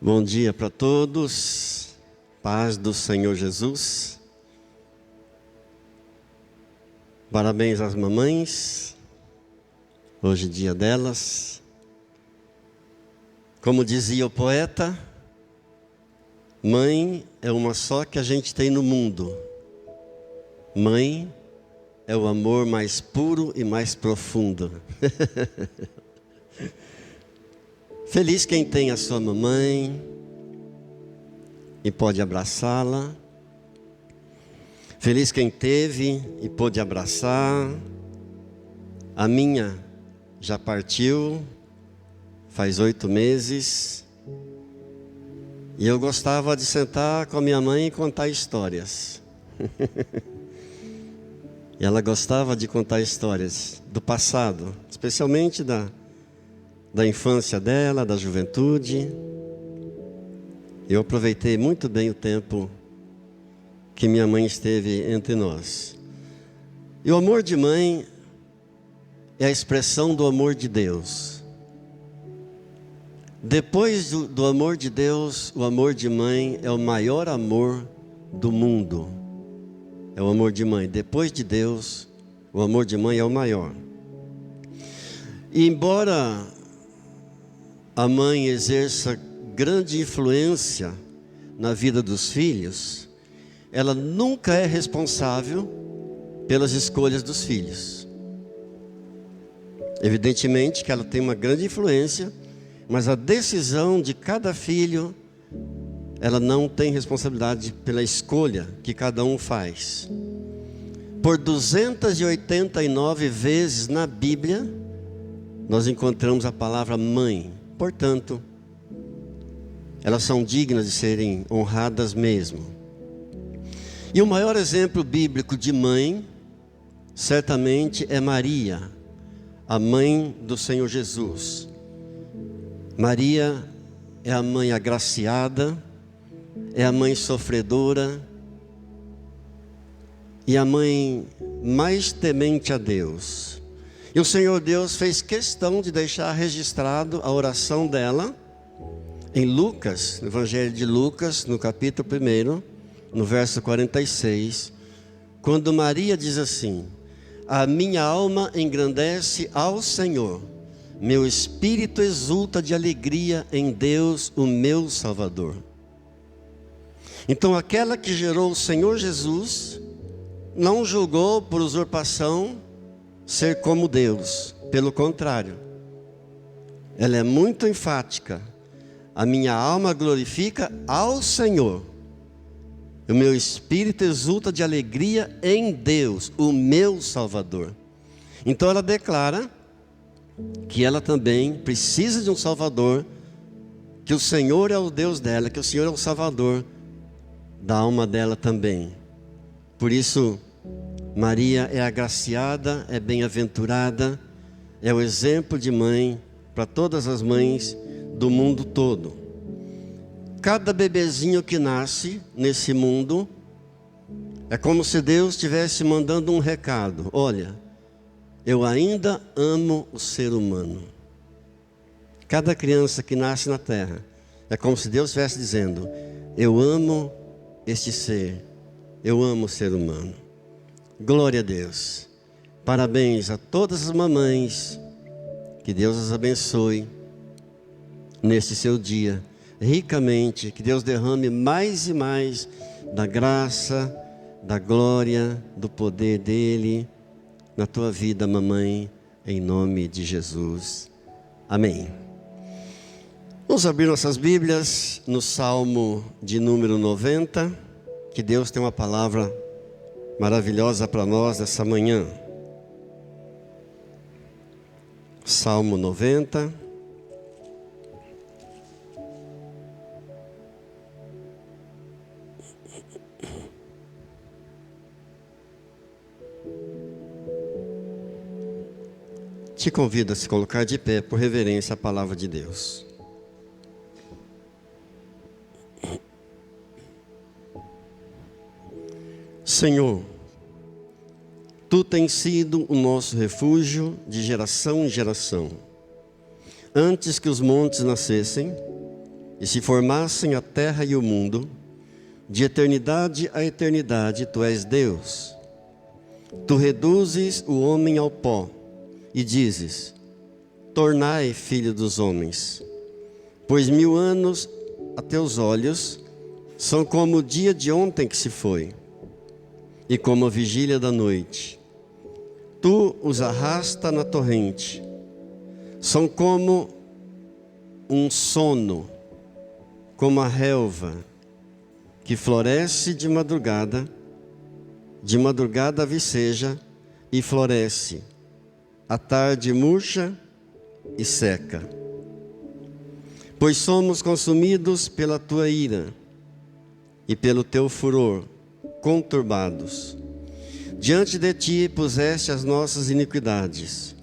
Bom dia para todos, paz do Senhor Jesus. Parabéns às mamães, hoje é dia delas. Como dizia o poeta, mãe é uma só que a gente tem no mundo. Mãe é o amor mais puro e mais profundo. Feliz quem tem a sua mamãe e pode abraçá-la. Feliz quem teve e pôde abraçar. A minha já partiu, faz 8 meses. E eu gostava de sentar com a minha mãe e contar histórias. E ela gostava de contar histórias do passado, especialmente da infância dela, da juventude. Eu aproveitei muito bem o tempo que minha mãe esteve entre nós. E o amor de mãe é a expressão do amor de Deus. Depois do amor de Deus, o amor de mãe é o maior amor do mundo. É o amor de mãe. Depois de Deus, o amor de mãe é o maior. E embora a mãe exerça grande influência na vida dos filhos, ela nunca é responsável pelas escolhas dos filhos. Evidentemente que ela tem uma grande influência, mas a decisão de cada filho, ela não tem responsabilidade pela escolha que cada um faz. Por 289 vezes na Bíblia, nós encontramos a palavra mãe. Portanto, elas são dignas de serem honradas mesmo. E o maior exemplo bíblico de mãe, certamente é Maria, a mãe do Senhor Jesus. Maria é a mãe agraciada, é a mãe sofredora e a mãe mais temente a Deus. E o Senhor Deus fez questão de deixar registrado a oração dela em Lucas, no Evangelho de Lucas, no capítulo 1, no verso 46, quando Maria diz assim: a minha alma engrandece ao Senhor, meu espírito exulta de alegria em Deus, o meu Salvador. Então aquela que gerou o Senhor Jesus não julgou por usurpação ser como Deus, pelo contrário, ela é muito enfática: a minha alma glorifica ao Senhor, o meu espírito exulta de alegria em Deus, o meu Salvador. Então ela declara que ela também precisa de um Salvador, que o Senhor é o Deus dela, que o Senhor é o Salvador da alma dela também. Por isso, Maria é agraciada, é bem-aventurada, é o exemplo de mãe para todas as mães do mundo todo. Cada bebezinho que nasce nesse mundo é como se Deus estivesse mandando um recado: olha, eu ainda amo o ser humano. Cada criança que nasce na terra é como se Deus estivesse dizendo: eu amo este ser, eu amo o ser humano. Glória a Deus. Parabéns a todas as mamães. Que Deus as abençoe neste seu dia ricamente. Que Deus derrame mais e mais da graça, da glória, do poder dele na tua vida, mamãe, em nome de Jesus. Amém. Vamos abrir nossas Bíblias no Salmo de número 90. Que Deus tem uma palavra maravilhosa para nós essa manhã. Salmo 90. Te convido a se colocar de pé por reverência à palavra de Deus. Senhor, Tu tens sido o nosso refúgio de geração em geração. Antes que os montes nascessem e se formassem a terra e o mundo, de eternidade a eternidade tu és Deus. Tu reduzes o homem ao pó e dizes: tornai filho dos homens, pois 1000 anos a teus olhos são como o dia de ontem que se foi, e como a vigília da noite. Tu os arrasta na torrente, são como um sono, como a relva, que floresce de madrugada viceja e floresce, à tarde murcha e seca. Pois somos consumidos pela tua ira e pelo teu furor, conturbados. Diante de ti puseste as nossas iniquidades,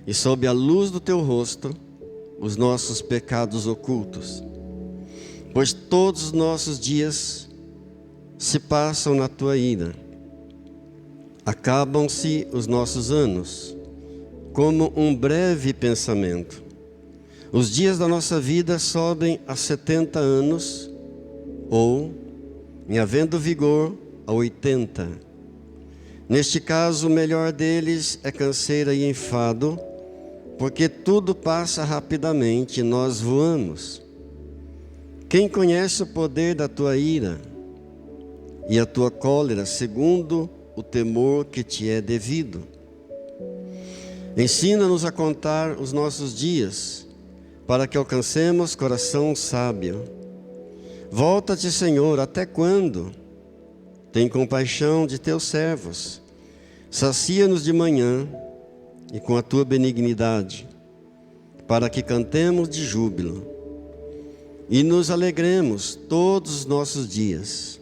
e sob a luz do teu rosto, os nossos pecados ocultos. Pois todos os nossos dias se passam na tua ira, acabam-se os nossos anos, como um breve pensamento. Os dias da nossa vida sobem a 70 anos, ou, em havendo vigor, a 80. Neste caso, o melhor deles é canseira e enfado, porque tudo passa rapidamente e nós voamos. Quem conhece o poder da tua ira e a tua cólera, segundo o temor que te é devido? Ensina-nos a contar os nossos dias, para que alcancemos coração sábio. Volta-te, Senhor, até quando? Tem compaixão de teus servos. Sacia-nos de manhã e com a tua benignidade, para que cantemos de júbilo e nos alegremos todos os nossos dias.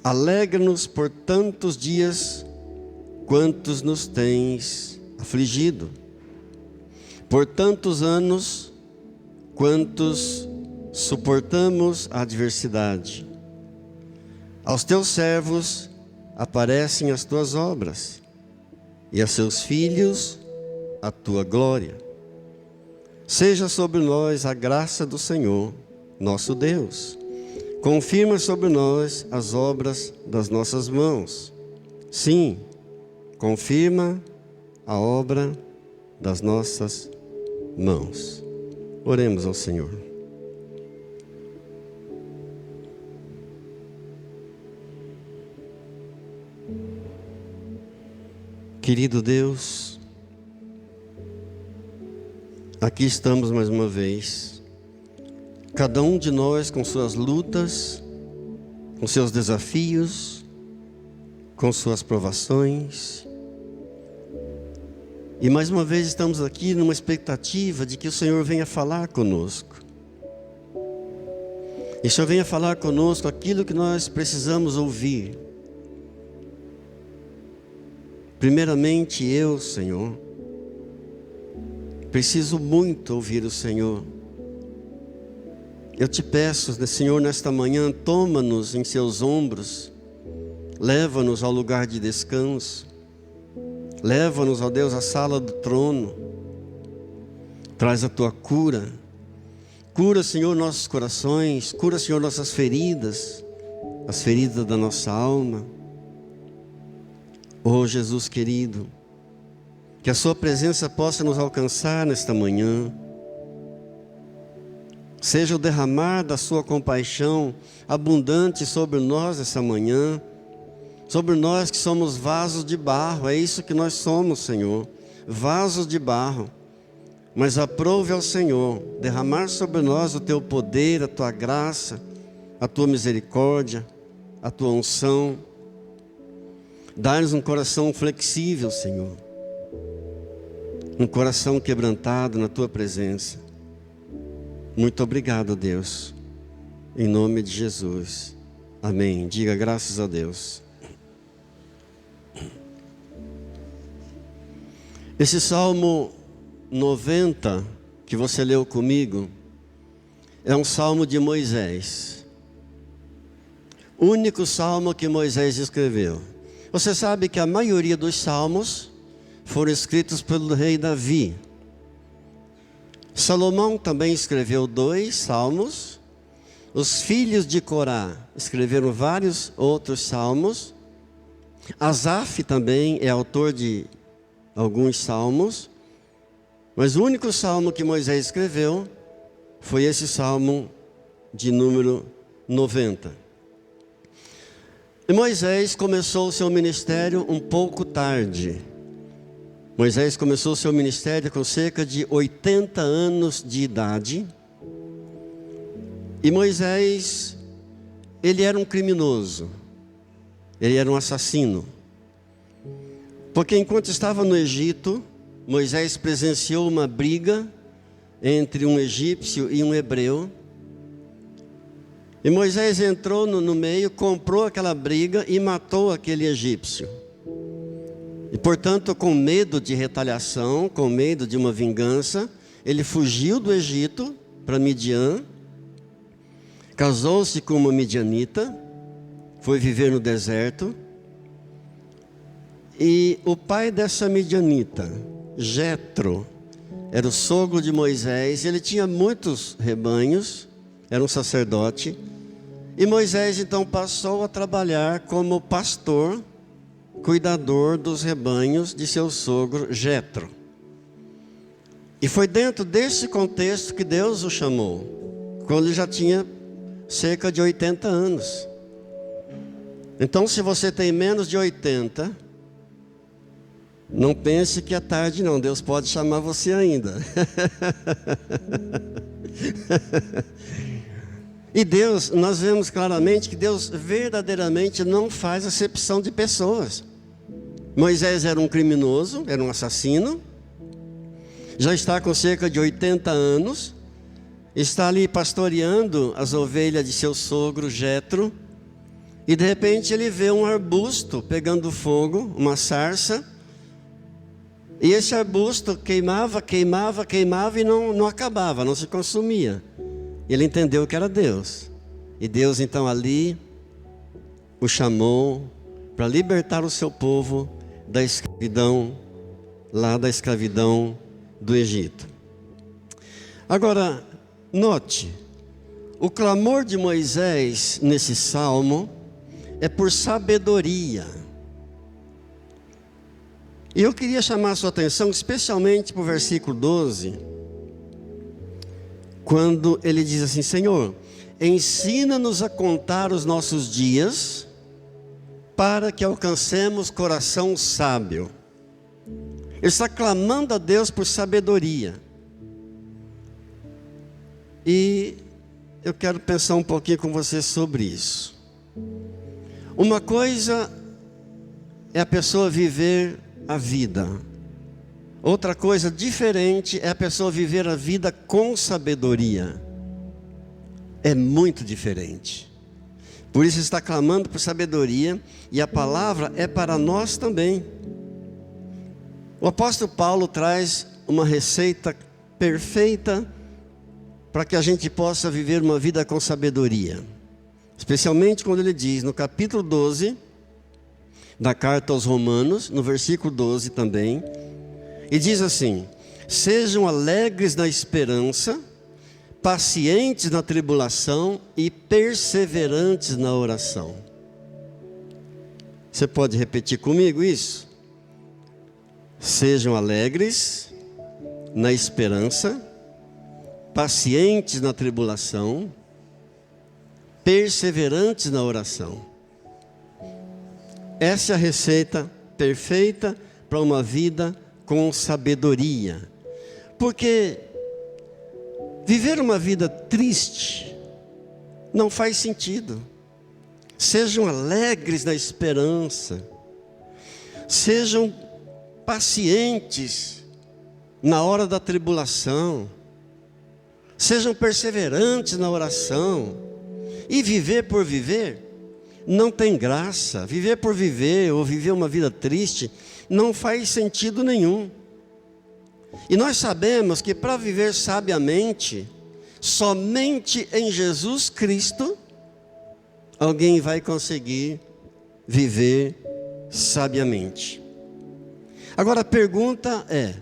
Alegra-nos por tantos dias quantos nos tens afligido, por tantos anos quantos suportamos a adversidade. Aos teus servos aparecem as tuas obras, e a seus filhos a tua glória. Seja sobre nós a graça do Senhor, nosso Deus. Confirma sobre nós as obras das nossas mãos. Sim, confirma a obra das nossas mãos. Oremos ao Senhor. Querido Deus, aqui estamos mais uma vez, cada um de nós com suas lutas, com seus desafios, com suas provações. E mais uma vez estamos aqui numa expectativa de que o Senhor venha falar conosco. E o Senhor venha falar conosco aquilo que nós precisamos ouvir. Primeiramente eu, Senhor, preciso muito ouvir o Senhor. Eu te peço, Senhor, nesta manhã, toma-nos em seus ombros, leva-nos ao lugar de descanso, leva-nos, ó Deus, à sala do trono, traz a tua cura, cura, Senhor, nossos corações, cura, Senhor, nossas feridas, as feridas da nossa alma. Oh Jesus querido, que a sua presença possa nos alcançar nesta manhã. Seja o derramar da sua compaixão abundante sobre nós essa manhã, sobre nós que somos vasos de barro. É isso que nós somos, Senhor, vasos de barro. Mas aprove ao Senhor derramar sobre nós o teu poder, a tua graça, a tua misericórdia, a tua unção. Dá-nos um coração flexível, Senhor, um coração quebrantado na tua presença. Muito obrigado, Deus, em nome de Jesus, amém. Diga graças a Deus. Esse Salmo 90 que você leu comigo é um salmo de Moisés, o único salmo que Moisés escreveu. Você sabe que a maioria dos salmos foram escritos pelo rei Davi. Salomão também escreveu 2 salmos. Os filhos de Corá escreveram vários outros salmos. Asaf também é autor de alguns salmos. Mas o único salmo que Moisés escreveu foi esse salmo de número 90. E Moisés começou o seu ministério um pouco tarde. Moisés começou o seu ministério com cerca de 80 anos de idade. E Moisés, ele era um criminoso. Ele era um assassino. Porque enquanto estava no Egito, Moisés presenciou uma briga entre um egípcio e um hebreu. E Moisés entrou no meio, comprou aquela briga e matou aquele egípcio. E portanto, com medo de retaliação, com medo de uma vingança, ele fugiu do Egito para Midian, casou-se com uma midianita, foi viver no deserto. E o pai dessa midianita, Jetro, era o sogro de Moisés. Ele tinha muitos rebanhos, era um sacerdote. E Moisés então passou a trabalhar como pastor, cuidador dos rebanhos de seu sogro Jetro. E foi dentro desse contexto que Deus o chamou, quando ele já tinha cerca de 80 anos. Então, se você tem menos de 80, não pense que é tarde não, Deus pode chamar você ainda. E Deus, nós vemos claramente que Deus verdadeiramente não faz acepção de pessoas. Moisés era um criminoso, era um assassino, já está com cerca de 80 anos, está ali pastoreando as ovelhas de seu sogro Jetro, e de repente ele vê um arbusto pegando fogo, uma sarça, e esse arbusto queimava e não acabava, não se consumia. Ele entendeu que era Deus. E Deus então ali o chamou para libertar o seu povo da escravidão, lá da escravidão do Egito. Agora, note, o clamor de Moisés nesse salmo é por sabedoria. E eu queria chamar a sua atenção especialmente para o versículo 12, quando ele diz assim: Senhor, ensina-nos a contar os nossos dias, para que alcancemos coração sábio. Ele está clamando a Deus por sabedoria. E eu quero pensar um pouquinho com você sobre isso. Uma coisa é a pessoa viver a vida. Outra coisa diferente é a pessoa viver a vida com sabedoria. É muito diferente. Por isso está clamando por sabedoria, e a palavra é para nós também. O apóstolo Paulo traz uma receita perfeita para que a gente possa viver uma vida com sabedoria. Especialmente quando ele diz no capítulo 12 da carta aos Romanos, no versículo 12 também, e diz assim: sejam alegres na esperança, pacientes na tribulação e perseverantes na oração. Você pode repetir comigo isso? Sejam alegres na esperança, pacientes na tribulação, perseverantes na oração. Essa é a receita perfeita para uma vida com sabedoria. Porque viver uma vida triste não faz sentido. Sejam alegres na esperança. Sejam pacientes na hora da tribulação. Sejam perseverantes na oração. E viver por viver não tem graça. Viver por viver ou viver uma vida triste não faz sentido nenhum. E nós sabemos que para viver sabiamente, somente em Jesus Cristo, alguém vai conseguir viver sabiamente. Agora a pergunta é: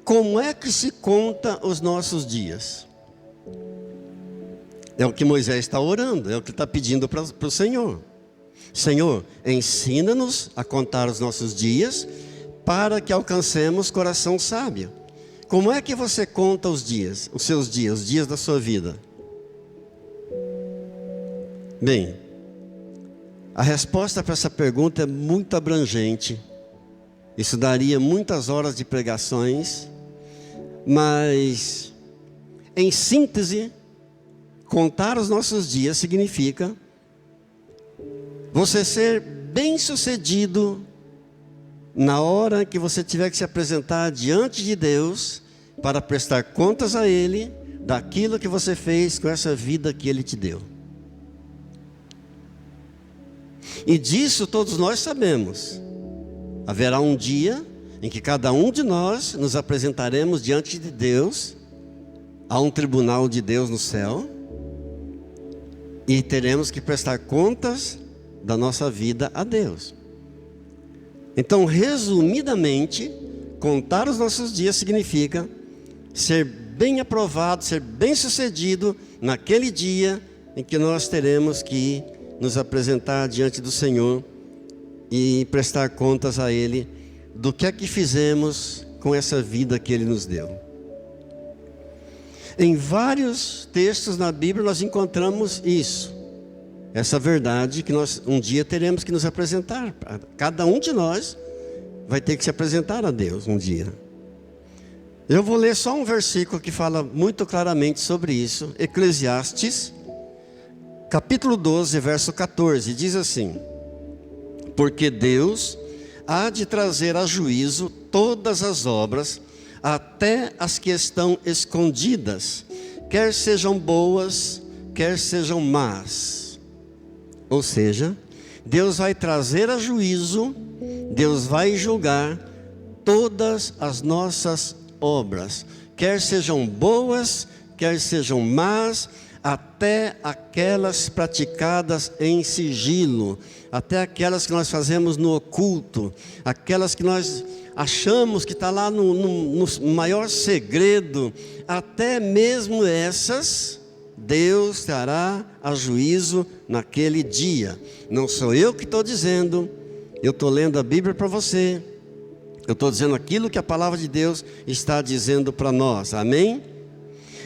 como é que se conta os nossos dias? É o que Moisés está orando, é o que está pedindo para o Senhor. Senhor, ensina-nos a contar os nossos dias, para que alcancemos coração sábio. Como é que você conta os dias, os seus dias, os dias da sua vida? Bem, a resposta para essa pergunta é muito abrangente. Isso daria muitas horas de pregações, mas, em síntese, contar os nossos dias significa você ser bem-sucedido na hora que você tiver que se apresentar diante de Deus para prestar contas a Ele daquilo que você fez com essa vida que Ele te deu. E disso todos nós sabemos. Haverá um dia em que cada um de nós nos apresentaremos diante de Deus, a um tribunal de Deus no céu, e teremos que prestar contas da nossa vida a Deus. Então, resumidamente, contar os nossos dias significa ser bem aprovado, ser bem sucedido naquele dia em que nós teremos que nos apresentar diante do Senhor e prestar contas a Ele do que é que fizemos com essa vida que Ele nos deu. Em vários textos na Bíblia nós encontramos isso, essa verdade que nós um dia teremos que nos apresentar. Cada um de nós vai ter que se apresentar a Deus um dia. Eu vou ler só um versículo que fala muito claramente sobre isso. Eclesiastes, capítulo 12, verso 14, diz assim: porque Deus há de trazer a juízo todas as obras, até as que estão escondidas, quer sejam boas, quer sejam más. Ou seja, Deus vai trazer a juízo, Deus vai julgar todas as nossas obras, quer sejam boas, quer sejam más, até aquelas praticadas em sigilo, até aquelas que nós fazemos no oculto, aquelas que nós achamos que está lá no maior segredo, até mesmo essas, Deus trará a juízo naquele dia. Não sou eu que estou dizendo, eu estou lendo a Bíblia para você, eu estou dizendo aquilo que a palavra de Deus está dizendo para nós, amém?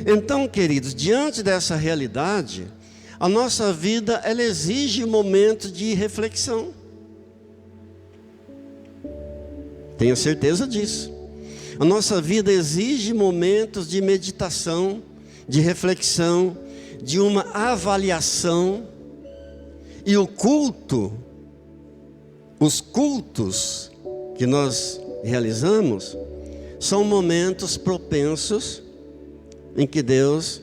Então, queridos, diante dessa realidade, a nossa vida, ela exige momentos de reflexão. Tenho certeza disso. A nossa vida exige momentos de meditação, de reflexão, de uma avaliação. E o culto, os cultos que nós realizamos, são momentos propensos em que Deus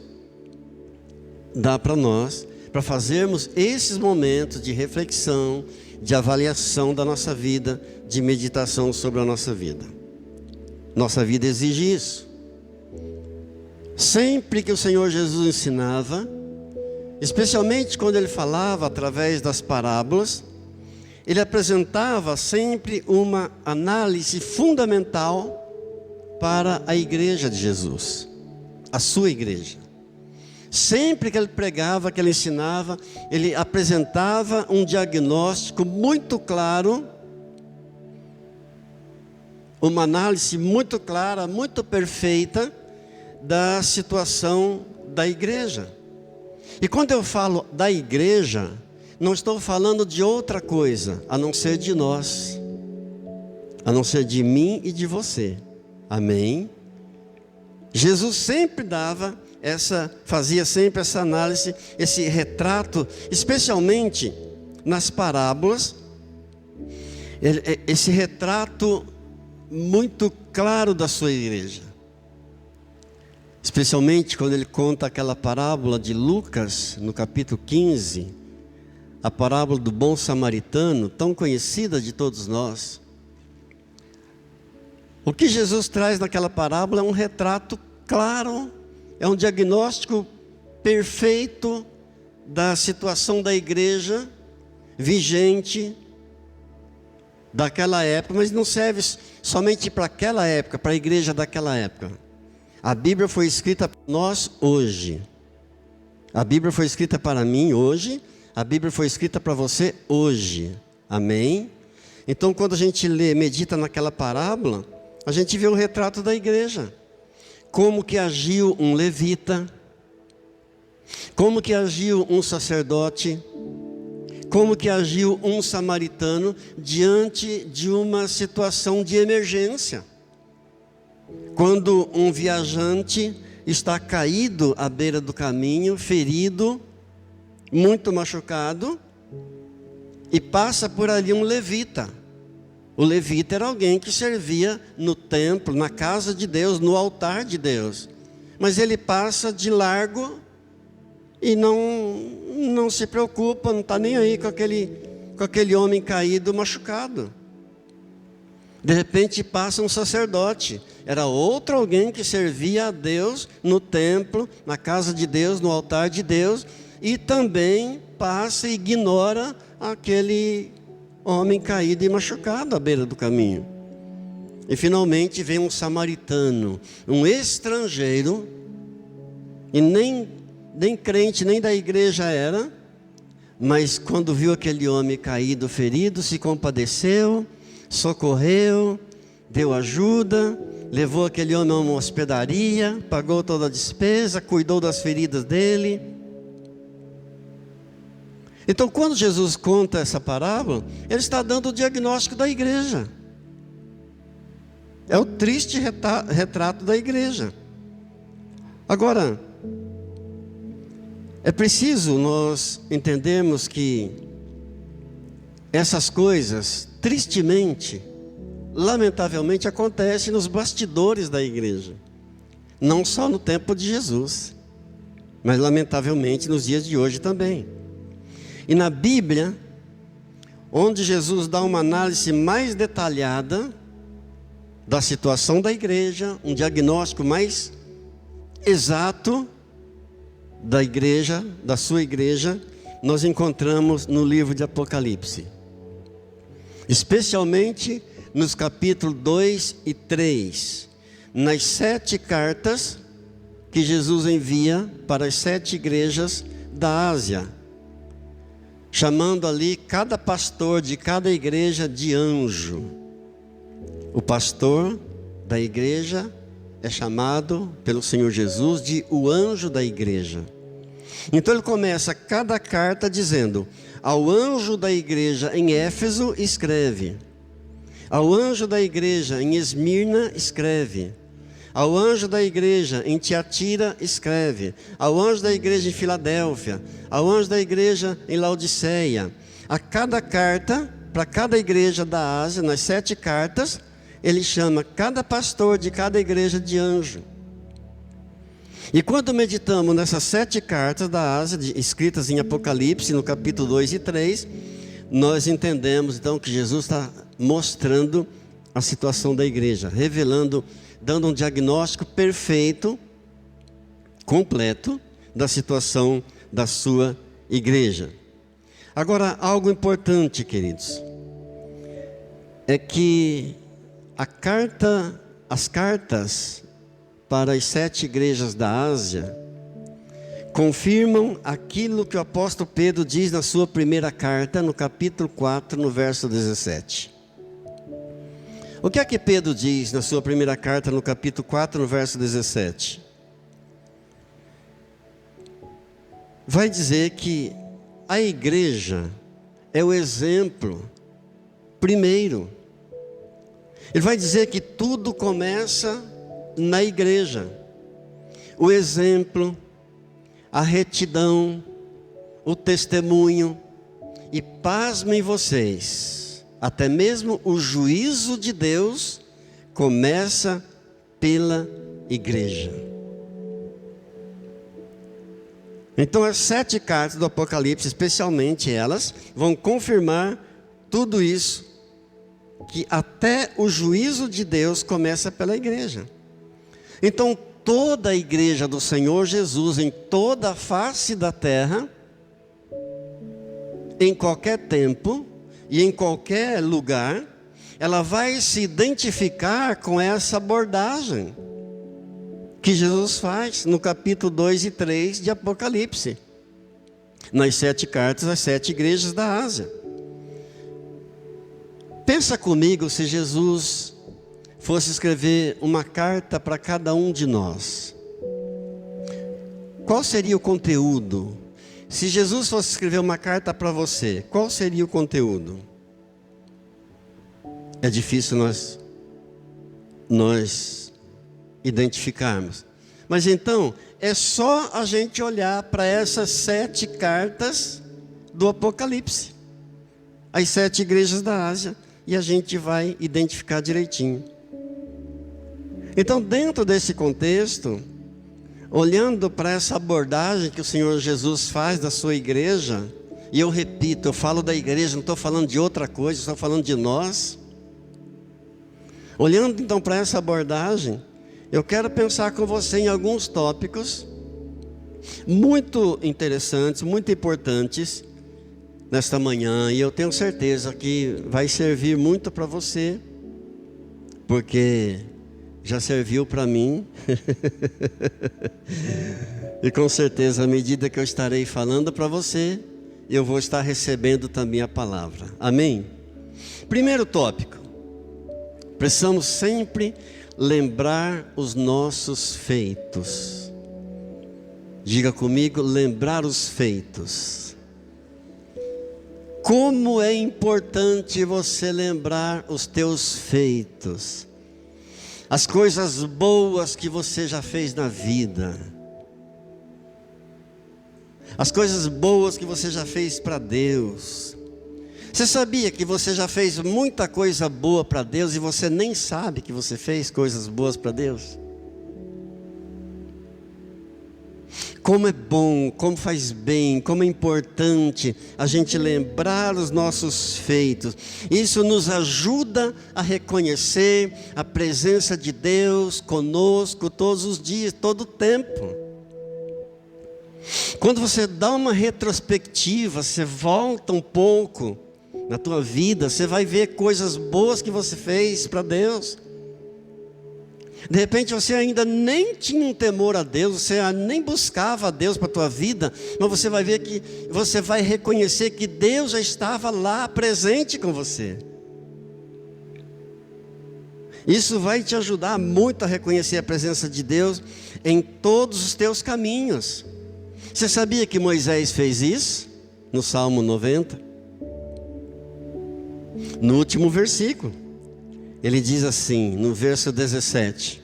dá para nós, para fazermos esses momentos de reflexão, de avaliação da nossa vida, de meditação sobre a nossa vida. Nossa vida exige isso. Sempre que o Senhor Jesus ensinava, especialmente quando Ele falava através das parábolas, Ele apresentava sempre uma análise fundamental para a igreja de Jesus, a sua igreja. Sempre que Ele pregava, que Ele ensinava, Ele apresentava um diagnóstico muito claro, uma análise muito clara, muito perfeita da situação da igreja. E quando eu falo da igreja, não estou falando de outra coisa, a não ser de nós, a não ser de mim e de você, amém? Jesus sempre fazia sempre essa análise, esse retrato, especialmente nas parábolas, esse retrato muito claro da sua igreja. Especialmente quando ele conta aquela parábola de Lucas, no capítulo 15, a parábola do bom samaritano, tão conhecida de todos nós. O que Jesus traz naquela parábola é um retrato claro, é um diagnóstico perfeito da situação da igreja vigente daquela época, mas não serve somente para aquela época, para a igreja daquela época. A Bíblia foi escrita para nós hoje. A Bíblia foi escrita para mim hoje. A Bíblia foi escrita para você hoje. Amém? Então, quando a gente lê, medita naquela parábola, a gente vê o retrato da igreja. Como que agiu um levita, como que agiu um sacerdote, como que agiu um samaritano diante de uma situação de emergência. Quando um viajante está caído à beira do caminho, ferido, muito machucado, e passa por ali um levita. O levita era alguém que servia no templo, na casa de Deus, no altar de Deus. Mas ele passa de largo e não se preocupa, não está nem aí com aquele homem caído, machucado. De repente passa um sacerdote. Era outro alguém que servia a Deus no templo, na casa de Deus, no altar de Deus. E também passa e ignora aquele homem caído e machucado à beira do caminho. E finalmente vem um samaritano, um estrangeiro, e nem crente, nem da igreja era, mas quando viu aquele homem caído, ferido, se compadeceu, socorreu, deu ajuda, levou aquele homem a uma hospedaria, pagou toda a despesa, cuidou das feridas dele. Então, quando Jesus conta essa parábola, ele está dando o diagnóstico da igreja. É o triste retrato da igreja. Agora, é preciso nós entendermos que essas coisas, tristemente, lamentavelmente, acontecem nos bastidores da igreja. Não só no tempo de Jesus, mas lamentavelmente nos dias de hoje também. E na Bíblia, onde Jesus dá uma análise mais detalhada da situação da igreja, um diagnóstico mais exato da igreja, da sua igreja, nós encontramos no livro de Apocalipse. Especialmente nos capítulos 2 e 3, nas 7 cartas que Jesus envia para as 7 igrejas da Ásia, chamando ali cada pastor de cada igreja de anjo. O pastor da igreja é chamado pelo Senhor Jesus de o anjo da igreja. Então ele começa cada carta dizendo: ao anjo da igreja em Éfeso escreve, ao anjo da igreja em Esmirna escreve, ao anjo da igreja em Tiatira escreve, ao anjo da igreja em Filadélfia, ao anjo da igreja em Laodiceia. A cada carta, para cada igreja da Ásia, nas 7 cartas, ele chama cada pastor de cada igreja de anjo. E quando meditamos nessas 7 cartas da Ásia, escritas em Apocalipse, no capítulo 2 e 3, nós entendemos então que Jesus está mostrando a situação da igreja, revelando, dando um diagnóstico perfeito, completo, da situação da sua igreja. Agora, algo importante, queridos, é que as cartas para as 7 igrejas da Ásia confirmam aquilo que o apóstolo Pedro diz na sua primeira carta, no capítulo 4, no verso 17. O que é que Pedro diz na sua primeira carta, no capítulo 4, no verso 17? Vai dizer que a igreja é o exemplo primeiro. Ele vai dizer que tudo começa na igreja. O exemplo, a retidão, o testemunho. E pasmem vocês, até mesmo o juízo de Deus começa pela igreja. Então as 7 cartas do Apocalipse, especialmente elas, vão confirmar tudo isso, que até o juízo de Deus começa pela igreja. Então toda a igreja do Senhor Jesus, em toda a face da terra, em qualquer tempo e em qualquer lugar, ela vai se identificar com essa abordagem que Jesus faz no capítulo 2 e 3 de Apocalipse, nas 7 cartas às 7 igrejas da Ásia. Pensa comigo se Jesus fosse escrever uma carta para cada um de nós. Qual seria o conteúdo? Se Jesus fosse escrever uma carta para você, qual seria o conteúdo? É difícil nós identificarmos. Mas então, é só a gente olhar para essas 7 cartas do Apocalipse, as 7 igrejas da Ásia, e a gente vai identificar direitinho. Então, dentro desse contexto, olhando para essa abordagem que o Senhor Jesus faz da sua igreja, e eu repito, eu falo da igreja, não estou falando de outra coisa, estou falando de nós. Olhando então para essa abordagem, eu quero pensar com você em alguns tópicos muito interessantes, muito importantes nesta manhã, e eu tenho certeza que vai servir muito para você, porque já serviu para mim. E com certeza, à medida que eu estarei falando para você, eu vou estar recebendo também a palavra. Amém? Primeiro tópico. Precisamos sempre lembrar os nossos feitos. Diga comigo, lembrar os feitos. Como é importante você lembrar os teus feitos. As coisas boas que você já fez na vida. As coisas boas que você já fez para Deus. Você sabia que você já fez muita coisa boa para Deus e você nem sabe que você fez coisas boas para Deus? Como é bom, como faz bem, como é importante a gente lembrar os nossos feitos. Isso nos ajuda a reconhecer a presença de Deus conosco todos os dias, todo o tempo. Quando você dá uma retrospectiva, você volta um pouco na tua vida, você vai ver coisas boas que você fez para Deus. De repente você ainda nem tinha um temor a Deus, você nem buscava a Deus para a tua vida, mas você vai ver que, você vai reconhecer que Deus já estava lá presente com você. Isso vai te ajudar muito a reconhecer a presença de Deus em todos os teus caminhos. Você sabia que Moisés fez isso? No Salmo 90? No último versículo, ele diz assim, no verso 17: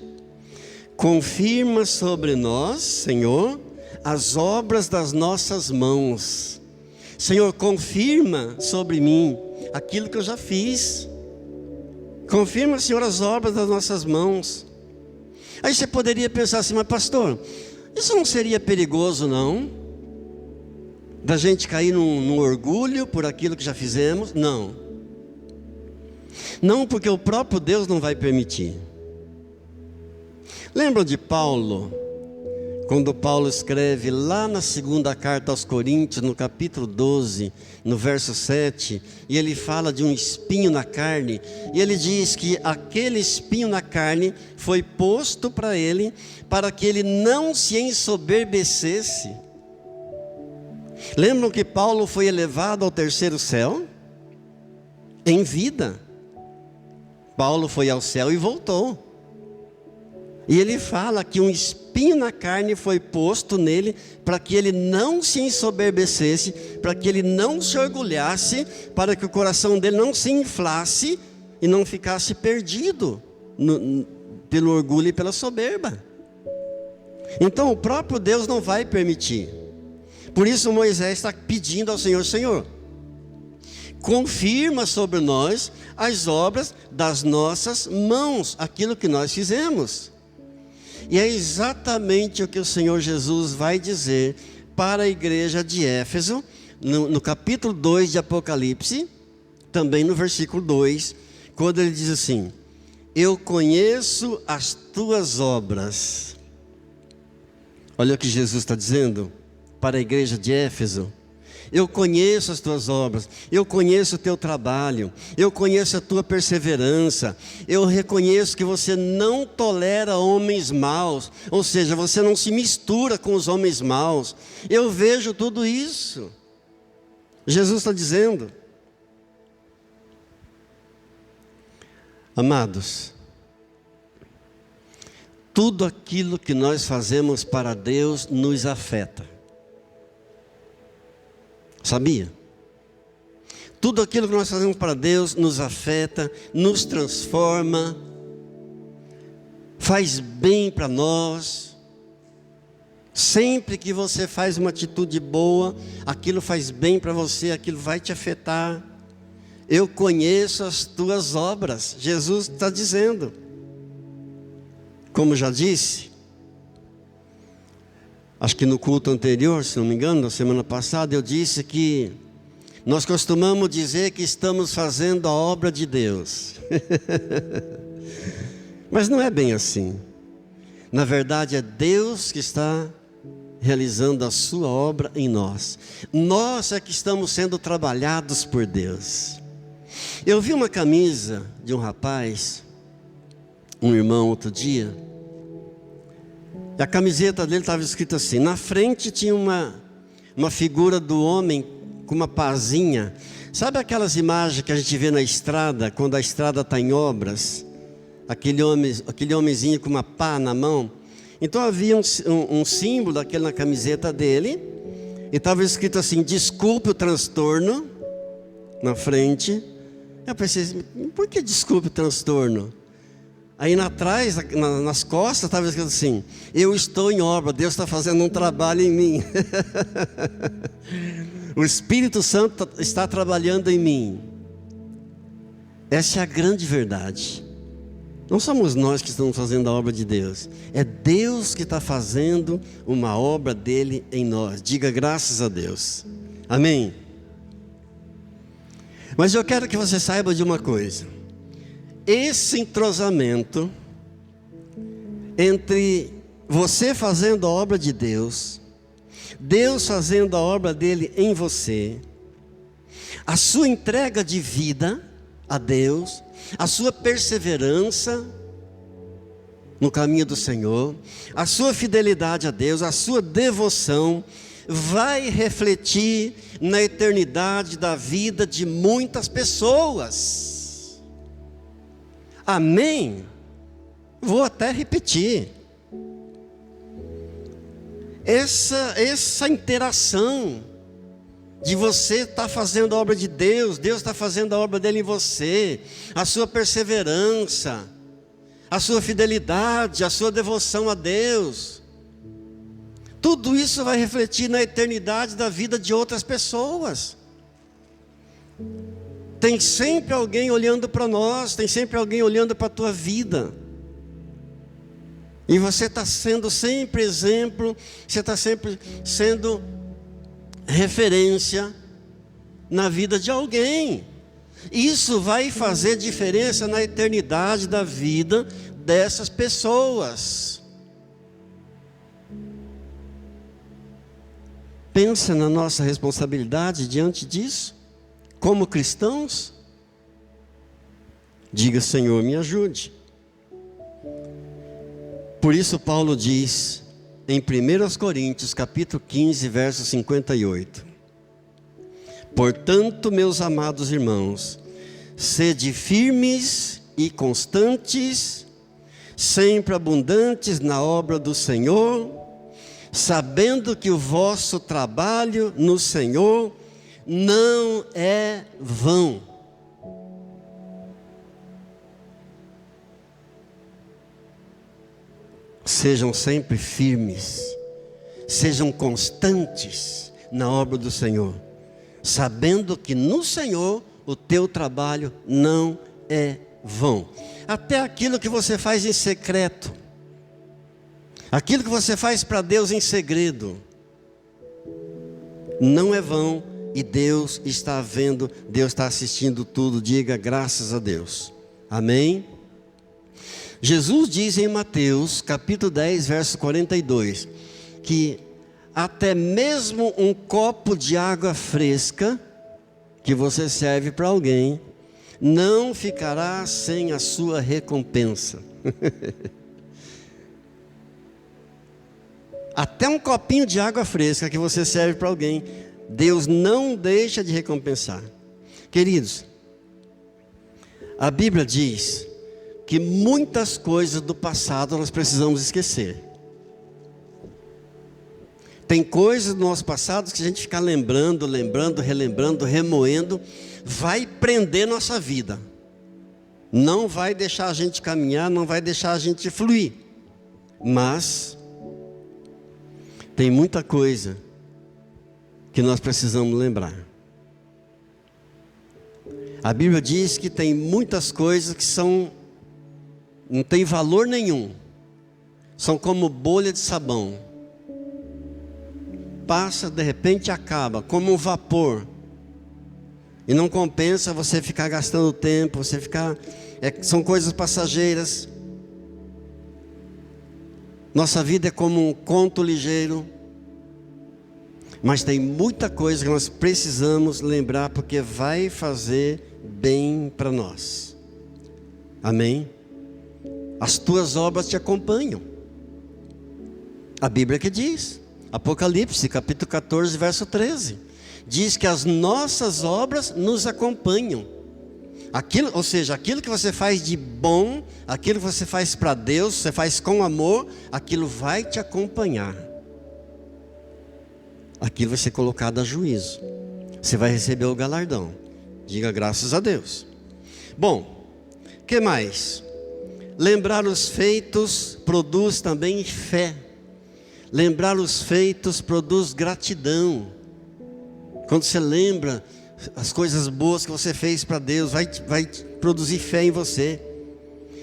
confirma sobre nós, Senhor, as obras das nossas mãos. Senhor, confirma sobre mim aquilo que eu já fiz. Confirma, Senhor, as obras das nossas mãos. Aí você poderia pensar assim, mas pastor, isso não seria perigoso não? Da gente cair num orgulho por aquilo que já fizemos? Não. Não, porque o próprio Deus não vai permitir. Lembram de Paulo? Quando Paulo escreve lá na segunda carta aos Coríntios, no capítulo 12, no verso 7, e ele fala de um espinho na carne, e ele diz que aquele espinho na carne foi posto para ele, para que ele não se ensoberbecesse. Lembram que Paulo foi elevado ao terceiro céu? Em vida. Paulo foi ao céu e voltou. E ele fala que um espinho na carne foi posto nele para que ele não se ensoberbecesse, para que ele não se orgulhasse, para que o coração dele não se inflasse e não ficasse perdido pelo orgulho e pela soberba. Então o próprio Deus não vai permitir. Por isso Moisés está pedindo ao Senhor, Senhor, confirma sobre nós as obras das nossas mãos, aquilo que nós fizemos. E é exatamente o que o Senhor Jesus vai dizer para a igreja de Éfeso, no capítulo 2 de Apocalipse, também no versículo 2, quando ele diz assim: eu conheço as tuas obras. Olha o que Jesus está dizendo para a igreja de Éfeso: Eu conheço as tuas obras, eu conheço o teu trabalho, eu conheço a tua perseverança, eu reconheço que você não tolera homens maus, ou seja, você não se mistura com os homens maus. Eu vejo tudo isso. Jesus está dizendo. Amados, tudo aquilo que nós fazemos para Deus nos afeta. Sabia? Tudo aquilo que nós fazemos para Deus nos afeta, nos transforma, faz bem para nós. Sempre que você faz uma atitude boa, aquilo faz bem para você, aquilo vai te afetar. Eu conheço as tuas obras, Jesus está dizendo. Como já disse, acho que no culto anterior, se não me engano, na semana passada, eu disse que nós costumamos dizer que estamos fazendo a obra de Deus. Mas não é bem assim. Na verdade, é Deus que está realizando a sua obra em nós. Nós é que estamos sendo trabalhados por Deus. Eu vi uma camisa de um rapaz, um irmão, outro dia. E a camiseta dele estava escrita assim, na frente tinha uma figura do homem com uma pazinha. Sabe aquelas imagens que a gente vê na estrada, quando a estrada está em obras? Aquele homenzinho com uma pá na mão. Então havia um símbolo daquele na camiseta dele, e estava escrito assim, desculpe o transtorno, na frente. Eu pensei, por que desculpe o transtorno? Aí atrás, nas costas, estava escrito assim, eu estou em obra, Deus está fazendo um trabalho em mim. O Espírito Santo está trabalhando em mim. Essa é a grande verdade. Não somos nós que estamos fazendo a obra de Deus. É Deus que está fazendo uma obra dele em nós. Diga graças a Deus. Amém? Mas eu quero que você saiba de uma coisa. Esse entrosamento entre você fazendo a obra de Deus, Deus fazendo a obra dele em você, a sua entrega de vida a Deus, a sua perseverança no caminho do Senhor, a sua fidelidade a Deus, a sua devoção, vai refletir na eternidade da vida de muitas pessoas. Amém? Vou até repetir. Essa interação de você estar fazendo a obra de Deus, Deus está fazendo a obra dele em você, a sua perseverança, a sua fidelidade, a sua devoção a Deus, tudo isso vai refletir na eternidade da vida de outras pessoas. Tem sempre alguém olhando para nós, tem sempre alguém olhando para a tua vida. E você está sendo sempre exemplo, você está sempre sendo referência na vida de alguém. Isso vai fazer diferença na eternidade da vida dessas pessoas. Pensa na nossa responsabilidade diante disso. Como cristãos, diga, Senhor, me ajude. Por isso Paulo diz em 1 Coríntios capítulo 15, verso 58. Portanto, meus amados irmãos, sede firmes e constantes, sempre abundantes na obra do Senhor, sabendo que o vosso trabalho no Senhor não é vão. Sejam sempre firmes, sejam constantes na obra do Senhor, sabendo que no Senhor o teu trabalho não é vão. Até aquilo que você faz em secreto, aquilo que você faz para Deus em segredo, não é vão. E Deus está vendo, Deus está assistindo tudo. Diga graças a Deus. Amém? Jesus diz em Mateus capítulo 10, verso 42, que até mesmo um copo de água fresca que você serve para alguém, não ficará sem a sua recompensa. Até um copinho de água fresca que você serve para alguém, Deus não deixa de recompensar. Queridos, a Bíblia diz que muitas coisas do passado nós precisamos esquecer. Tem coisas do nosso passado que a gente ficar lembrando, relembrando, remoendo, vai prender nossa vida. Não vai deixar a gente caminhar, não vai deixar a gente fluir. Mas tem muita coisa que nós precisamos lembrar. A Bíblia diz que tem muitas coisas que não tem valor nenhum. São como bolha de sabão. Passa, de repente acaba, como um vapor. E não compensa você ficar gastando tempo, são coisas passageiras. Nossa vida é como um conto ligeiro. Mas tem muita coisa que nós precisamos lembrar, porque vai fazer bem para nós. Amém? As tuas obras te acompanham. A Bíblia que diz, Apocalipse, capítulo 14, verso 13. Diz que as nossas obras nos acompanham. Ou seja, aquilo que você faz de bom, aquilo que você faz para Deus, você faz com amor, aquilo vai te acompanhar. Aquilo vai ser colocado a juízo. Você vai receber o galardão. Diga graças a Deus. Bom, o que mais? Lembrar os feitos produz também fé. Lembrar os feitos produz gratidão. Quando você lembra as coisas boas que você fez para Deus, vai produzir fé em você.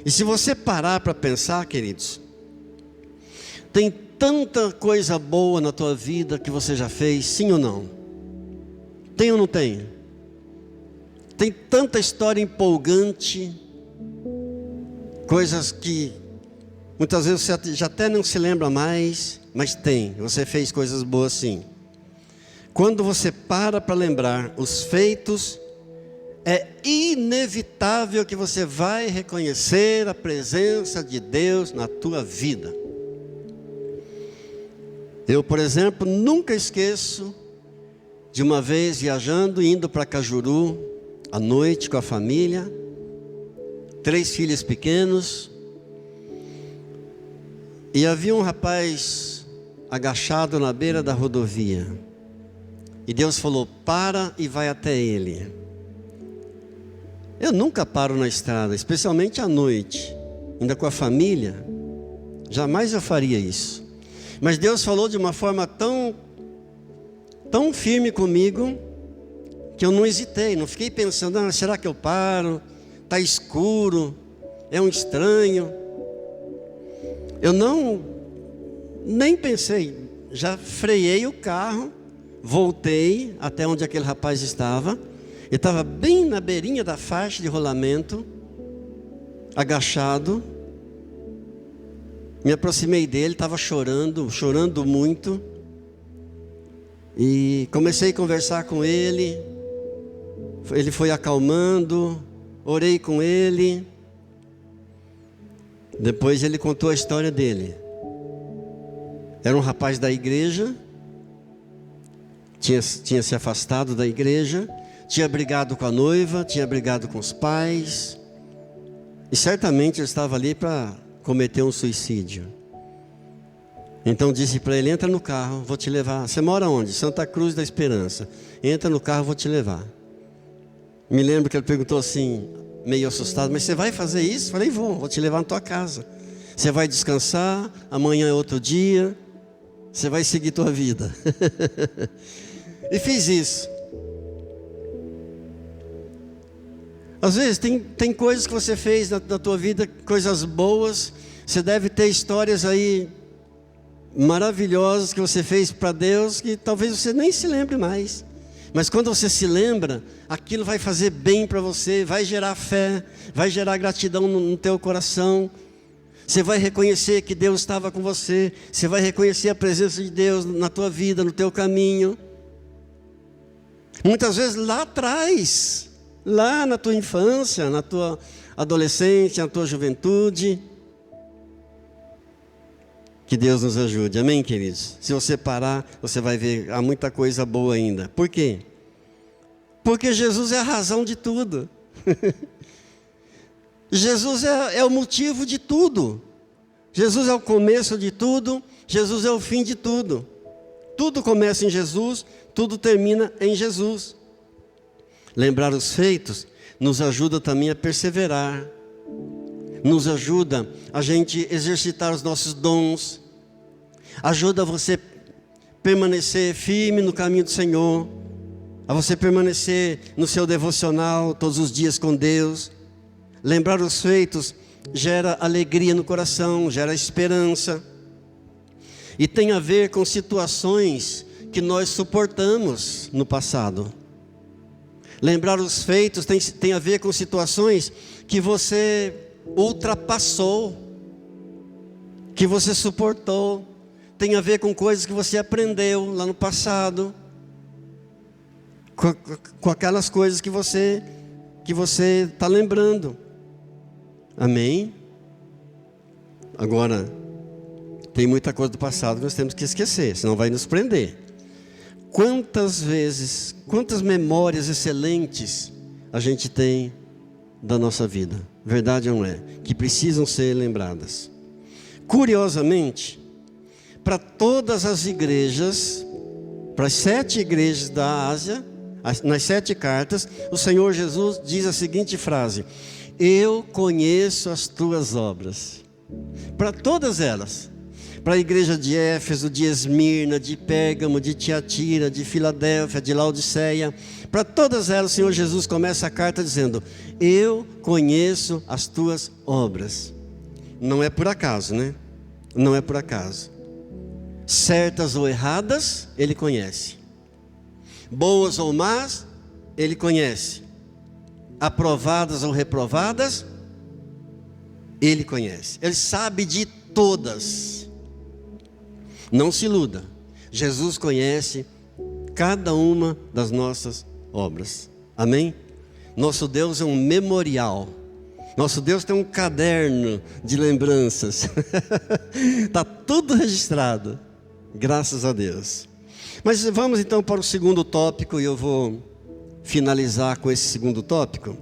E se você parar para pensar, queridos, tem tanta coisa boa na tua vida que você já fez, sim ou não? Tem ou não tem? Tem tanta história empolgante, coisas que muitas vezes você já até não se lembra mais, mas você fez coisas boas sim. Quando você para lembrar os feitos, é inevitável que você vai reconhecer a presença de Deus na tua vida. Eu, por exemplo, nunca esqueço de uma vez viajando, indo para Cajuru, à noite com a família, 3 filhos pequenos, e havia um rapaz agachado na beira da rodovia, e Deus falou, para e vai até ele. Eu nunca paro na estrada, especialmente à noite, ainda com a família, jamais eu faria isso. Mas Deus falou de uma forma tão firme comigo, que eu não hesitei, não fiquei pensando, será que eu paro? Está escuro, é um estranho. Eu nem pensei, já freiei o carro, voltei até onde aquele rapaz estava, ele estava bem na beirinha da faixa de rolamento, agachado. Me aproximei dele, estava chorando muito. E comecei a conversar com ele. Ele foi acalmando, orei com ele. Depois ele contou a história dele. Era um rapaz da igreja, tinha se afastado da igreja, tinha brigado com a noiva, tinha brigado com os pais. E certamente ele estava ali para cometeu um suicídio. Então disse para ele, entra no carro, vou te levar. Você mora onde? Santa Cruz da Esperança. Entra no carro, vou te levar. Me lembro que ele perguntou assim, meio assustado, mas você vai fazer isso? Falei, vou te levar na tua casa. Você vai descansar, amanhã é outro dia, você vai seguir tua vida. E fiz isso. Às vezes tem coisas que você fez na tua vida, coisas boas. Você deve ter histórias aí maravilhosas que você fez para Deus, que talvez você nem se lembre mais. Mas quando você se lembra, aquilo vai fazer bem para você, vai gerar fé, vai gerar gratidão no teu coração. Você vai reconhecer que Deus estava com você. Você vai reconhecer a presença de Deus na tua vida, no teu caminho. Muitas vezes lá atrás, lá na tua infância, na tua adolescência, na tua juventude. Que Deus nos ajude, amém, queridos? Se você parar, você vai ver, há muita coisa boa ainda. Por quê? Porque Jesus é a razão de tudo. Jesus é o motivo de tudo. Jesus é o começo de tudo. Jesus é o fim de tudo. Tudo começa em Jesus, tudo termina em Jesus. Lembrar os feitos nos ajuda também a perseverar. Nos ajuda a gente exercitar os nossos dons. Ajuda você permanecer firme no caminho do Senhor. A você permanecer no seu devocional todos os dias com Deus. Lembrar os feitos gera alegria no coração, gera esperança. E tem a ver com situações que nós suportamos no passado. Lembrar os feitos tem a ver com situações que você ultrapassou, que você suportou. Tem a ver com coisas que você aprendeu lá no passado, com aquelas coisas que você está lembrando. Amém? Agora, tem muita coisa do passado que nós temos que esquecer, senão vai nos prender. Quantas vezes, quantas memórias excelentes a gente tem da nossa vida, verdade ou não é? Que precisam ser lembradas. Curiosamente, para todas as igrejas, para as 7 igrejas da Ásia, nas 7 cartas, o Senhor Jesus diz a seguinte frase: eu conheço as tuas obras. Para todas elas. Para a igreja de Éfeso, de Esmirna, de Pérgamo, de Tiatira, de Filadélfia, de Laodiceia. Para todas elas o Senhor Jesus começa a carta dizendo: eu conheço as tuas obras. Não é por acaso, né? Não é por acaso. Certas ou erradas, Ele conhece. Boas ou más, Ele conhece. Aprovadas ou reprovadas, Ele conhece. Ele sabe de todas. Não se iluda. Jesus conhece cada uma das nossas obras. Amém? Nosso Deus é um memorial. Nosso Deus tem um caderno de lembranças. Está tudo registrado. Graças a Deus. Mas vamos então para o segundo tópico, e eu vou finalizar com esse segundo tópico.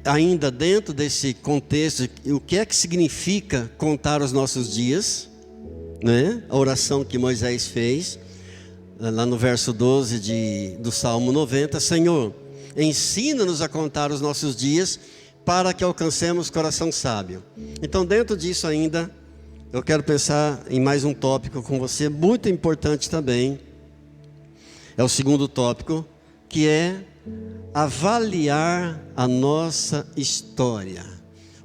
Ainda dentro desse contexto, o que é que significa contar os nossos dias, né? A oração que Moisés fez, lá no verso 12 do Salmo 90, Senhor, ensina-nos a contar os nossos dias, para que alcancemos coração sábio. Então, dentro disso ainda, eu quero pensar em mais um tópico com você, muito importante também. É o segundo tópico, que é avaliar a nossa história.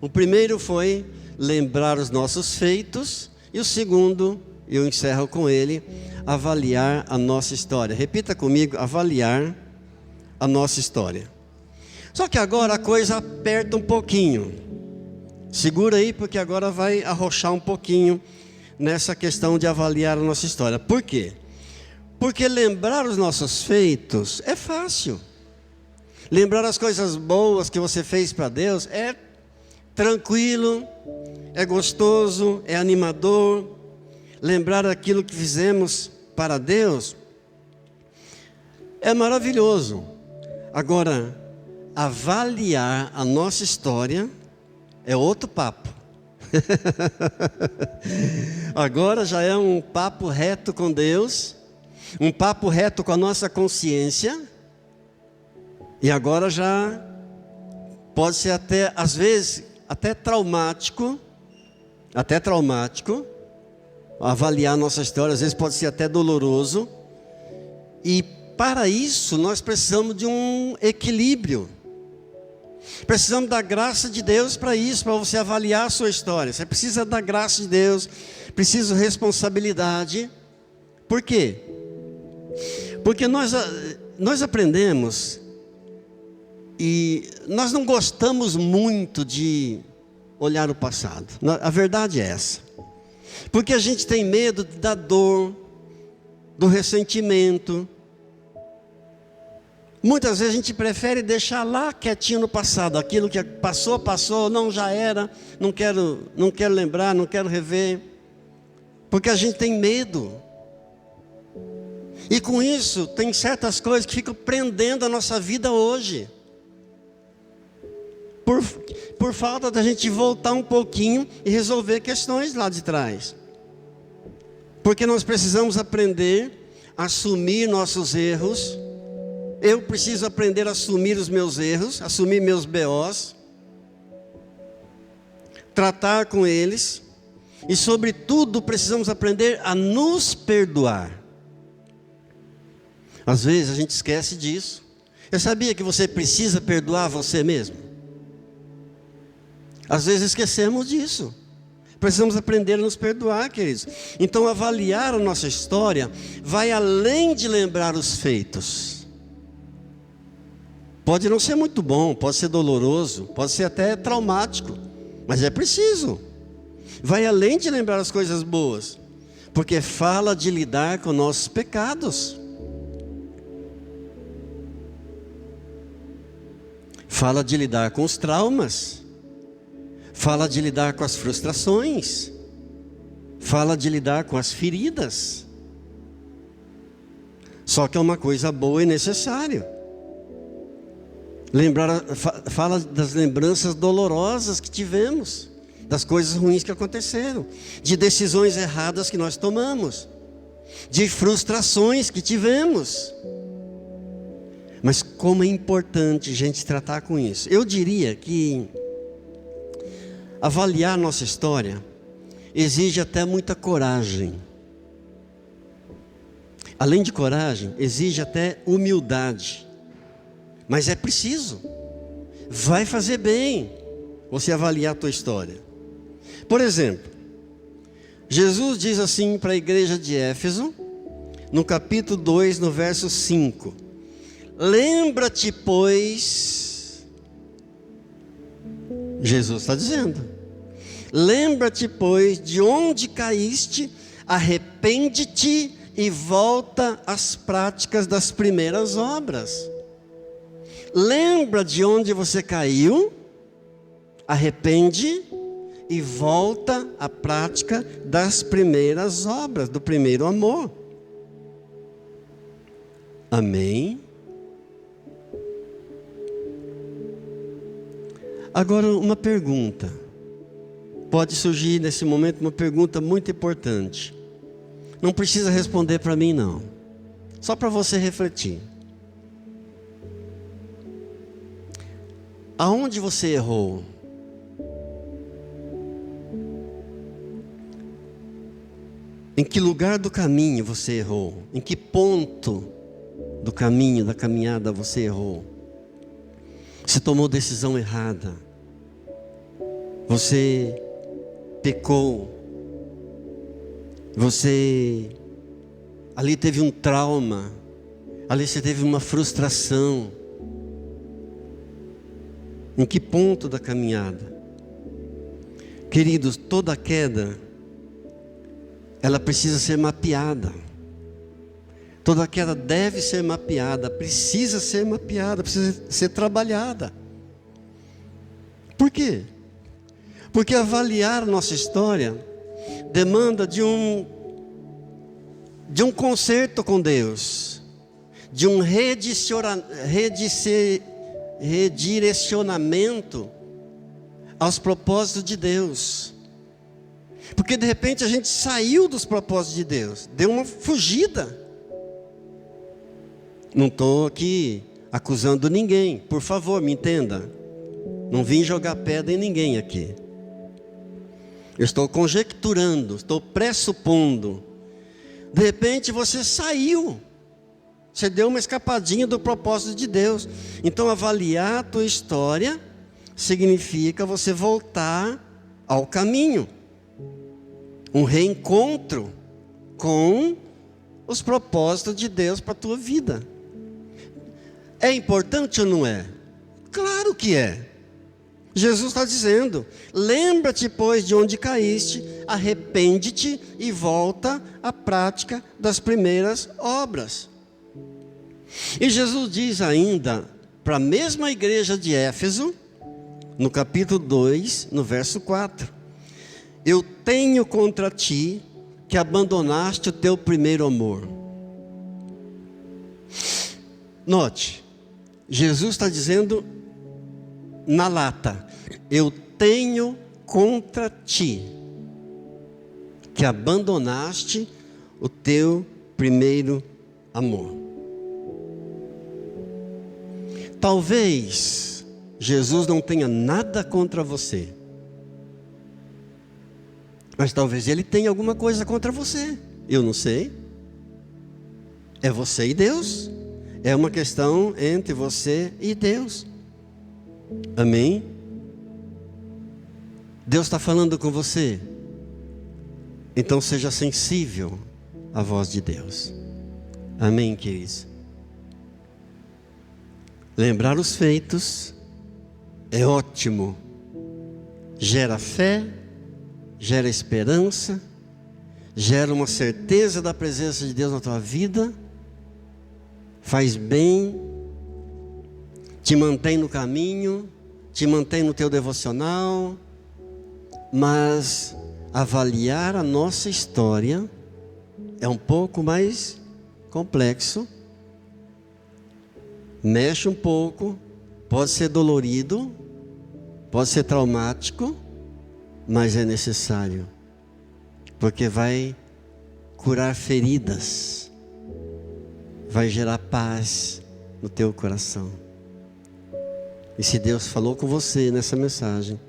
O primeiro foi lembrar os nossos feitos, e o segundo, eu encerro com ele, avaliar a nossa história. Repita comigo: avaliar a nossa história. Só que agora a coisa aperta um pouquinho. Segura aí, porque agora vai arrochar um pouquinho nessa questão de avaliar a nossa história. Por quê? Porque lembrar os nossos feitos é fácil. Lembrar as coisas boas que você fez para Deus é tranquilo, é gostoso, é animador. Lembrar aquilo que fizemos para Deus é maravilhoso. Agora, avaliar a nossa história é outro papo. Agora já é um papo reto com Deus, um papo reto com a nossa consciência. E agora já pode ser até, às vezes, até traumático, avaliar a nossa história. Às vezes pode ser até doloroso. E para isso nós precisamos de um equilíbrio. Precisamos da graça de Deus para isso, para você avaliar a sua história. Você precisa da graça de Deus, precisa de responsabilidade. Por quê? Porque nós aprendemos, e nós não gostamos muito de olhar o passado. A verdade é essa. Porque a gente tem medo da dor, do ressentimento. Muitas vezes a gente prefere deixar lá quietinho no passado. Aquilo que passou, passou, não, já era. Não quero lembrar, não quero rever. Porque a gente tem medo. E com isso, tem certas coisas que ficam prendendo a nossa vida hoje. Por falta da gente voltar um pouquinho e resolver questões lá de trás. Porque nós precisamos aprender a assumir nossos erros. Eu preciso aprender a assumir os meus erros, assumir meus BOs. Tratar com eles. E sobretudo precisamos aprender a nos perdoar. Às vezes a gente esquece disso. Eu sabia que você precisa perdoar você mesmo? Às vezes esquecemos disso. Precisamos aprender a nos perdoar, queridos. Então avaliar a nossa história vai além de lembrar os feitos. Pode não ser muito bom, pode ser doloroso, pode ser até traumático, mas é preciso. Vai além de lembrar as coisas boas, porque fala de lidar com nossos pecados. Fala de lidar com os traumas. Fala de lidar com as frustrações. Fala de lidar com as feridas. Só que é uma coisa boa e necessária. Fala das lembranças dolorosas que tivemos, das coisas ruins que aconteceram, de decisões erradas que nós tomamos, de frustrações que tivemos. Mas como é importante a gente tratar com isso. Eu diria que avaliar nossa história exige até muita coragem. Além de coragem, exige até humildade. Mas é preciso. Vai fazer bem você avaliar a tua história. Por exemplo, Jesus diz assim para a igreja de Éfeso, no capítulo 2, no verso 5. Lembra-te, pois, Jesus está dizendo, lembra-te, pois, de onde caíste, arrepende-te e volta às práticas das primeiras obras. Lembra de onde você caiu, arrepende e volta à prática das primeiras obras, do primeiro amor. Amém? Agora uma pergunta. Pode surgir nesse momento uma pergunta muito importante. Não precisa responder para mim não. Só para você refletir. Aonde você errou? Em que lugar do caminho você errou? Em que ponto do caminho, da caminhada você errou? Você tomou decisão errada. Você pecou. Você ali teve um trauma. Ali você teve uma frustração. Em que ponto da caminhada? Queridos, toda queda, ela precisa ser mapeada. Toda queda deve ser mapeada, precisa ser mapeada, precisa ser trabalhada. Por quê? Porque avaliar a nossa história demanda de um conserto com Deus, de um redirecionamento aos propósitos de Deus. Porque de repente a gente saiu dos propósitos de Deus, deu uma fugida. Não estou aqui acusando ninguém, por favor, me entenda. Não vim jogar pedra em ninguém aqui. Eu estou conjecturando, estou pressupondo. De repente você saiu. Você deu uma escapadinha do propósito de Deus. Então avaliar a tua história significa você voltar ao caminho. Um reencontro com os propósitos de Deus para a tua vida. É importante ou não é? Claro que é. Jesus está dizendo: lembra-te, pois, de onde caíste, arrepende-te e volta à prática das primeiras obras. E Jesus diz ainda para a mesma igreja de Éfeso, no capítulo 2, no verso 4: eu tenho contra ti que abandonaste o teu primeiro amor. Note, Jesus está dizendo na lata: eu tenho contra ti que abandonaste o teu primeiro amor. Talvez Jesus não tenha nada contra você, mas talvez Ele tenha alguma coisa contra você. Eu não sei. É você e Deus. É uma questão entre você e Deus. Amém? Deus está falando com você. Então seja sensível à voz de Deus. Amém, queridos? Lembrar os feitos é ótimo. Gera fé, gera esperança, gera uma certeza da presença de Deus na tua vida, faz bem, te mantém no caminho, te mantém no teu devocional. Mas avaliar a nossa história é um pouco mais complexo, mexe um pouco, pode ser dolorido, pode ser traumático, mas é necessário, porque vai curar feridas, vai gerar paz no teu coração. E se Deus falou com você nessa mensagem,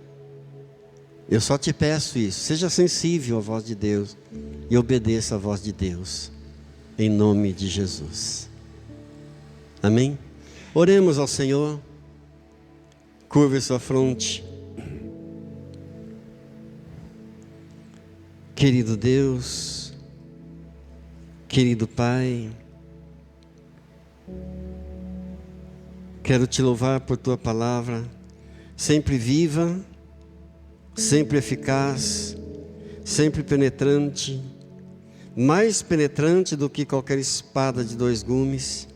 eu só te peço isso: seja sensível à voz de Deus e obedeça à voz de Deus, em nome de Jesus. Amém? Oremos ao Senhor. Curve sua fronte. Querido Deus, querido Pai, quero te louvar por tua palavra, sempre viva, sempre eficaz, sempre penetrante, mais penetrante do que qualquer espada de 2 gumes.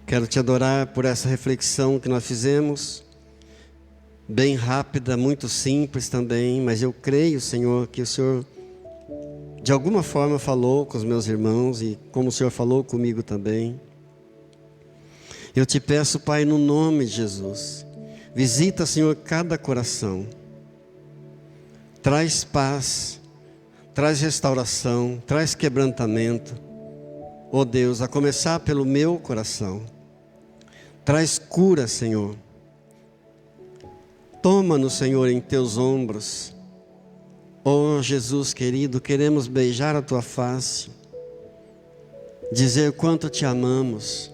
Quero te adorar por essa reflexão que nós fizemos, bem rápida, muito simples também, mas eu creio, Senhor, que o Senhor de alguma forma falou com os meus irmãos e como o Senhor falou comigo também. Eu te peço, Pai, no nome de Jesus, visita, Senhor, cada coração, traz paz, traz restauração, traz quebrantamento, ó Deus, a começar pelo meu coração. Traz cura, Senhor. Toma-nos, Senhor, em teus ombros. Oh Jesus querido, queremos beijar a tua face, dizer quanto te amamos,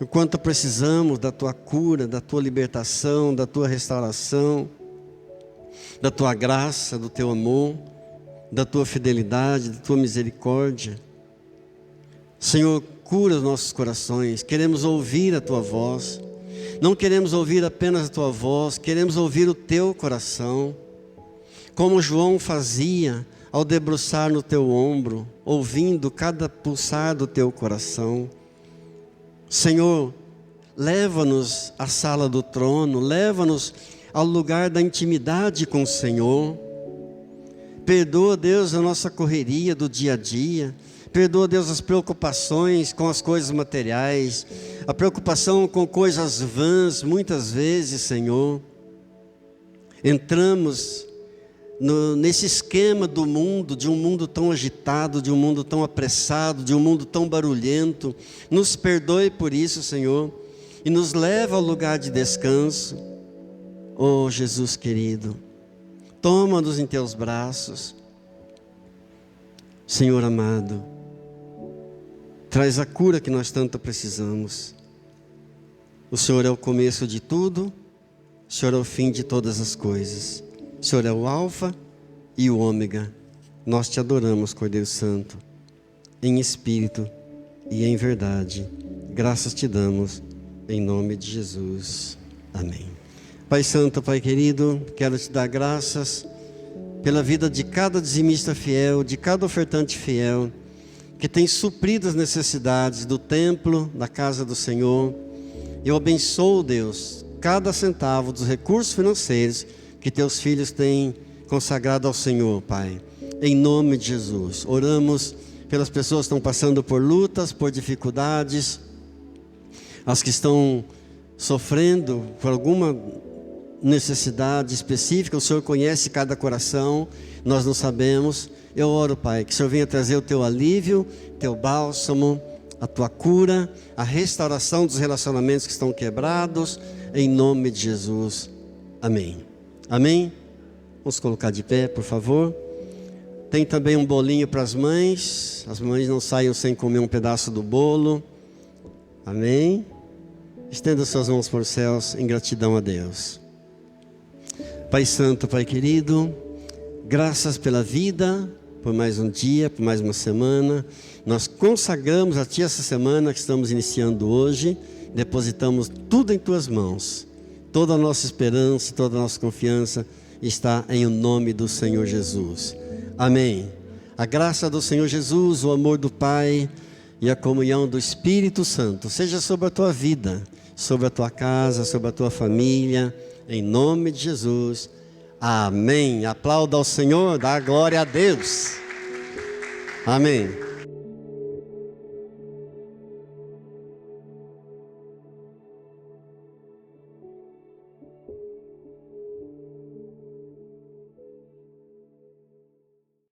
o quanto precisamos da tua cura, da tua libertação, da tua restauração, da tua graça, do teu amor, da tua fidelidade, da tua misericórdia. Senhor, cura os nossos corações, queremos ouvir a tua voz, não queremos ouvir apenas a tua voz, queremos ouvir o teu coração, como João fazia ao debruçar no teu ombro, ouvindo cada pulsar do teu coração. Senhor, leva-nos à sala do trono, leva-nos ao lugar da intimidade com o Senhor. Perdoa, Deus, a nossa correria do dia a dia. Perdoa, Deus, as preocupações com as coisas materiais, a preocupação com coisas vãs, muitas vezes, Senhor. Entramos nesse esquema do mundo, de um mundo tão agitado, de um mundo tão apressado, de um mundo tão barulhento. Nos perdoe por isso, Senhor, e nos leva ao lugar de descanso. Oh, Jesus querido, toma-nos em teus braços. Senhor amado, traz a cura que nós tanto precisamos. O Senhor é o começo de tudo, o Senhor é o fim de todas as coisas. O Senhor é o alfa e o ômega. Nós te adoramos, Cordeiro Santo, em espírito e em verdade. Graças te damos, em nome de Jesus. Amém. Pai Santo, Pai querido, quero te dar graças pela vida de cada dizimista fiel, de cada ofertante fiel, que tem suprido as necessidades do templo, da casa do Senhor. Eu abençoo, Deus, cada centavo dos recursos financeiros que teus filhos têm consagrado ao Senhor, Pai. Em nome de Jesus, oramos pelas pessoas que estão passando por lutas, por dificuldades, as que estão sofrendo por alguma necessidade específica. O Senhor conhece cada coração, nós não sabemos. Eu oro, Pai, que o Senhor venha trazer o teu alívio, teu bálsamo, a tua cura, a restauração dos relacionamentos que estão quebrados, em nome de Jesus. Amém. Amém? Vamos colocar de pé, por favor. Tem também um bolinho para as mães não saiam sem comer um pedaço do bolo. Amém? Estenda suas mãos para os céus em gratidão a Deus. Pai Santo, Pai querido, graças pela vida, por mais um dia, por mais uma semana. Nós consagramos a Ti essa semana que estamos iniciando hoje. Depositamos tudo em Tuas mãos. Toda a nossa esperança, toda a nossa confiança está em o nome do Senhor Jesus. Amém. A graça do Senhor Jesus, o amor do Pai e a comunhão do Espírito Santo seja sobre a tua vida, sobre a tua casa, sobre a tua família, em nome de Jesus. Amém. Aplauda ao Senhor, dá glória a Deus. Amém.